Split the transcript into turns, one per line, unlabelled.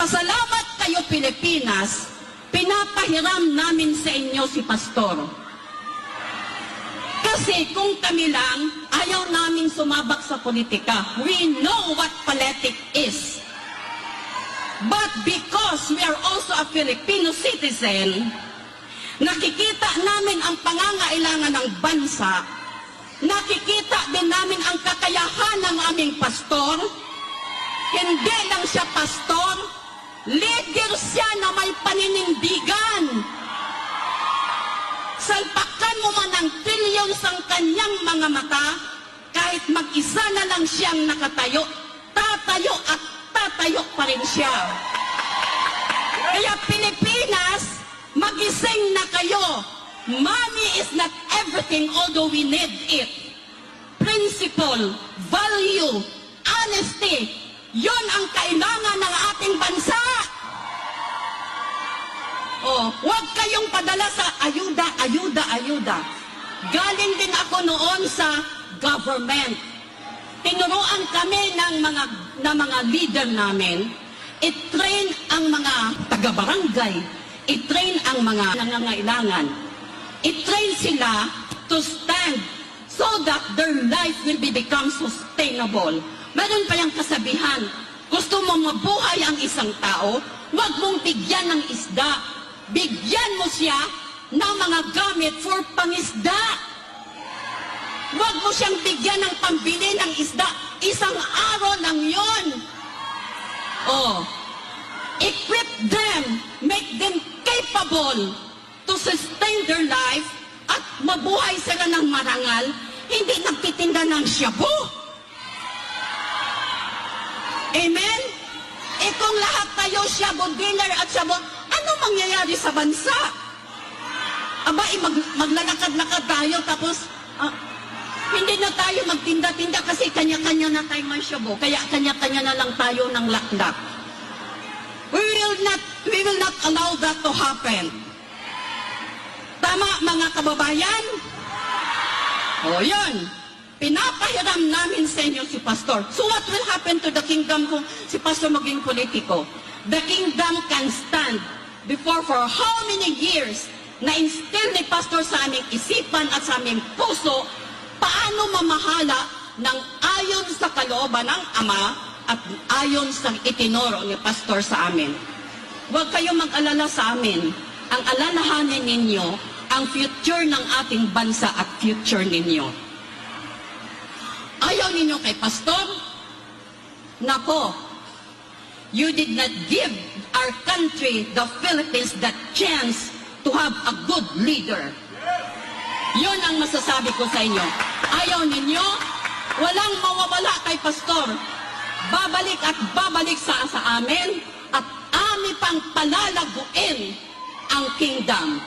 Pasalamat kayo, Pilipinas, pinapahiram namin sa inyo si Pastor. Kasi kung kami lang, ayaw namin sumabak sa politika. We know what politics is. But because we are also a Filipino citizen, nakikita namin ang pangangailangan ng bansa, nakikita din namin ang kakayahan ng aming pastor. Hindi lang siya pastor, leader siya na may paninindigan. Salpakan mo man ng trillions ang kanyang mga mata, kahit mag-isa na lang siyang nakatayo, tatayo at tatayo pa rin siya. Kaya Pilipinas, magising na kayo. Money is not everything, although we need it. Principle, value, honesty, yon ang kailangan ng ating bansa. Oh, huwag kayong padala sa ayuda, ayuda, ayuda. Galing din ako noon sa government. Tinuruan kami ng mga leader namin, i-train ang mga taga-barangay, i-train ang mga nangangailangan, i-train sila to stand so that their life will become sustainable. Meron pa yung kasabihan, gusto mo mabuhay ang isang tao, huwag mong bigyan ng isda. Bigyan mo siya ng mga gamit for pangisda. Huwag mo siyang bigyan ng pambili ng isda. Isang araw lang yun. Oh, equip them, make them capable to sustain their life at mabuhay sila ng marangal, hindi nagtitinda ng shabu. Amen? E kung lahat tayo shabu dealer at shabu, ano mangyayari sa bansa? Aba, maglalakad-lakad tayo tapos hindi na tayo magtinda-tinda kasi kanya-kanya na tayo may shabu. Kaya kanya-kanya na lang tayo ng lakdak. We will not allow that to happen. Tama, mga kababayan? O, yun. Pinapahiram namin sa inyo si Pastor. So what will happen to the kingdom kung si Pastor maging politiko? The kingdom can stand before for how many years na instill ni Pastor sa aming isipan at sa aming puso paano mamahala ng ayon sa kalooban ng Ama at ayon sa itinuro ni Pastor sa amin. Huwag kayong mag-alala sa amin. Ang alalahanin ninyo ang future ng ating bansa at future ninyo. Ayaw ninyo kay Pastor? Nako, you did not give our country, the Philippines, that chance to have a good leader. Yun ang masasabi ko sa inyo. Ayaw ninyo, walang mawawala kay Pastor. Babalik at babalik sa amin at ami pang palalaguin ang kingdom.